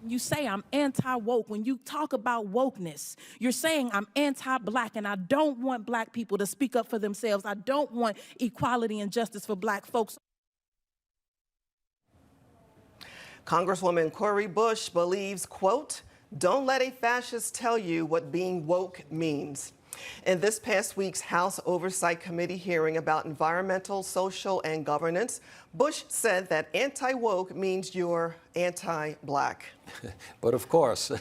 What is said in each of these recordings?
You say I'm anti-woke. When you talk about wokeness, you're saying I'm anti-black, and I don't want black people to speak up for themselves. I don't want equality and justice for black folks. Congresswoman Cori Bush believes, quote, "Don't let a fascist tell you what being woke means." In this past week's House Oversight Committee hearing about environmental, social, and governance, Bush said that anti-woke means you're anti-black. But of course,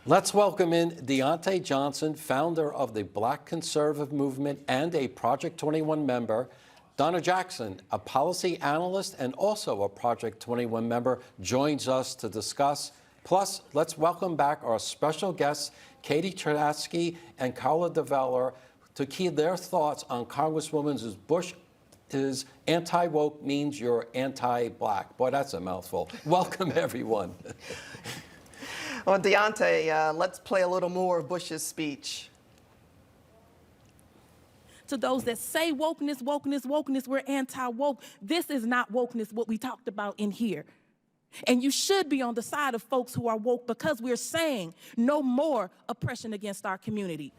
let's welcome in Diante Johnson, founder of the Black Conservative Movement and a Project 21 member. Donna Jackson, a policy analyst and also a Project 21 member, joins us to discuss. Plus, let's welcome back our special guests, Katie Tredasky and Carla DeVeller, to key their thoughts on Congresswoman Bush's anti-woke means you're anti-black. Boy, that's a mouthful. Welcome, everyone. Well, Diante, let's play a little more of Bush's speech. To those that say wokeness, wokeness, wokeness, we're anti-woke. This is not wokeness, what we talked about in here. And you should be on the side of folks who are woke, because we're saying no more oppression against our community.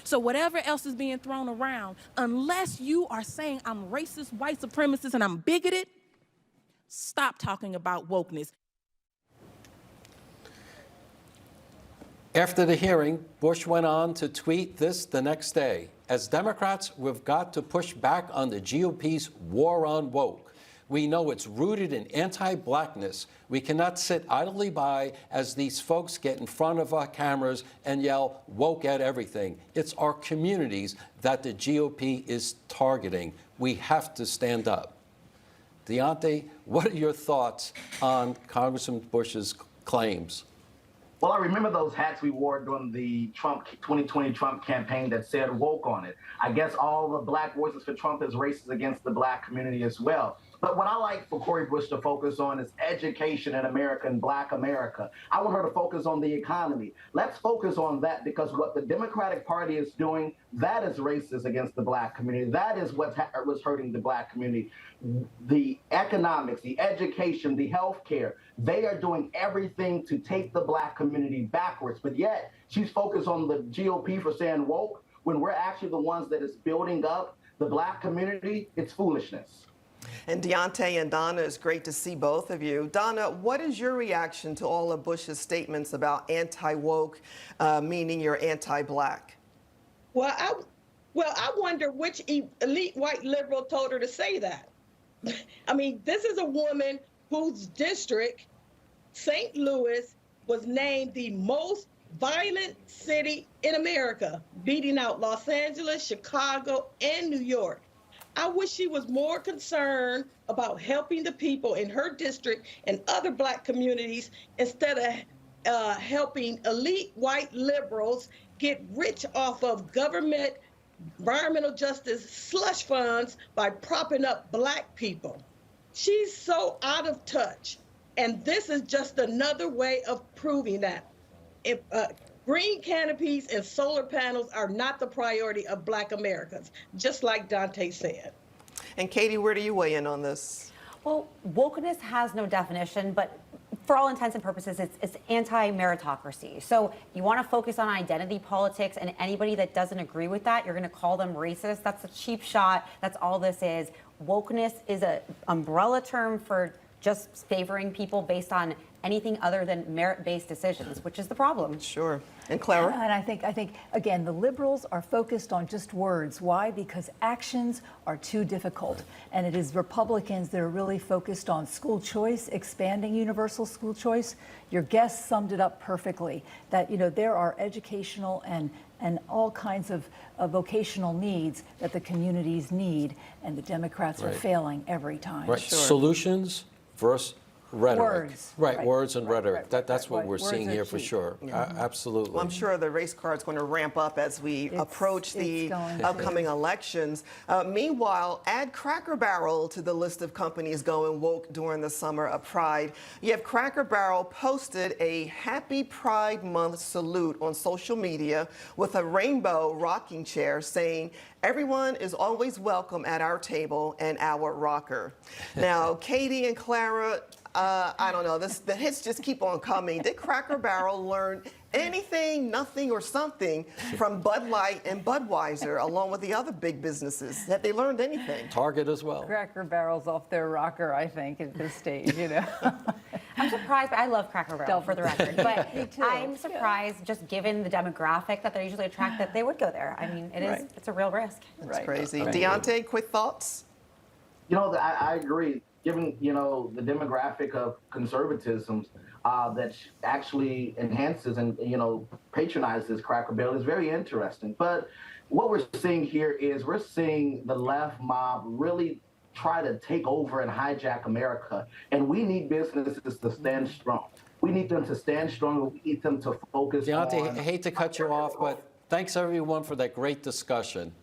So whatever else is being thrown around, unless you are saying I'm racist, white supremacist, and I'm bigoted, stop talking about wokeness. After the hearing, Bush went on to tweet this the next day. As Democrats, we've got to push back on the GOP's war on woke. We know it's rooted in anti-blackness. We cannot sit idly by as these folks get in front of our cameras and yell woke at everything. It's our communities that the GOP is targeting. We have to stand up. Diante, what are your thoughts on Congressman Bush's claims? Well, I remember those hats we wore during the 2020 Trump campaign that said woke on it. I guess all the black voices for Trump is racist against the black community as well. But what I like for Cori Bush to focus on is education in America and black America. I want her to focus on the economy. Let's focus on that, because what the Democratic Party is doing, that is racist against the black community. That is what's hurting the black community. The economics, the education, the health care, they are doing everything to take the black community backwards. But yet she's focused on the GOP for saying woke, when we're actually the ones that is building up the black community. It's foolishness. And Diante and Donna, it's great to see both of you. Donna, what is your reaction to all of Bush's statements about anti-woke, meaning you're anti-black? Well, I wonder which elite white liberal told her to say that. I mean, this is a woman whose district, St. Louis, was named the most violent city in America, beating out Los Angeles, Chicago, and New York. I wish she was more concerned about helping the people in her district and other black communities instead of helping elite white liberals get rich off of government environmental justice slush funds by propping up black people. She's so out of touch. And this is just another way of proving that. If, green canopies and solar panels are not the priority of black Americans, just like Dante said. And Katie, where do you weigh in on this? Well, wokeness has no definition, but for all intents and purposes, it's anti-meritocracy. So you want to focus on identity politics, and anybody that doesn't agree with that, you're going to call them racist. That's a cheap shot. That's all this is. Wokeness is an umbrella term for just favoring people based on anything other than merit-based decisions, which is the problem. Sure. And Clara? And I think, again, the liberals are focused on just words. Why? Because actions are too difficult. And it is Republicans that are really focused on school choice, expanding universal school choice. Your guest summed it up perfectly, that, you know, there are educational and all kinds of vocational needs that the communities need, and the Democrats are failing every time. Right. Sure. Solutions versus rhetoric. Words. Right, words and rhetoric. That's what we're Words seeing are here for cheap. sure. Absolutely. Well, I'm sure the race card's going to ramp up as we approach the upcoming elections. Meanwhile, add Cracker Barrel to the list of companies going woke during the summer of Pride. You have Cracker Barrel posted a Happy Pride Month salute on social media with a rainbow rocking chair saying, "Everyone is always welcome at our table and our rocker." Now, Katie and Clara, I don't know. The hits just keep on coming. Did Cracker Barrel learn anything, nothing, or something from Bud Light and Budweiser, along with the other big businesses? Have they learned anything? Target as well. Cracker Barrel's off their rocker, I think, at this stage, you know. I'm surprised, but I love Cracker Barrel for the record. But Me too. I'm surprised, just given the demographic that they usually attract, that they would go there. I mean, it's a real risk. It's crazy. Diante, quick thoughts? You know, I agree. Given, you know, the demographic of conservatism that actually enhances and, you know, patronizes Cracker Barrel is very interesting. But what we're seeing here is we're seeing the left mob really try to take over and hijack America. And we need businesses to stand strong. We need them to stand strong. We need them to focus Diante, on... I hate to cut you off, but thanks everyone for that great discussion.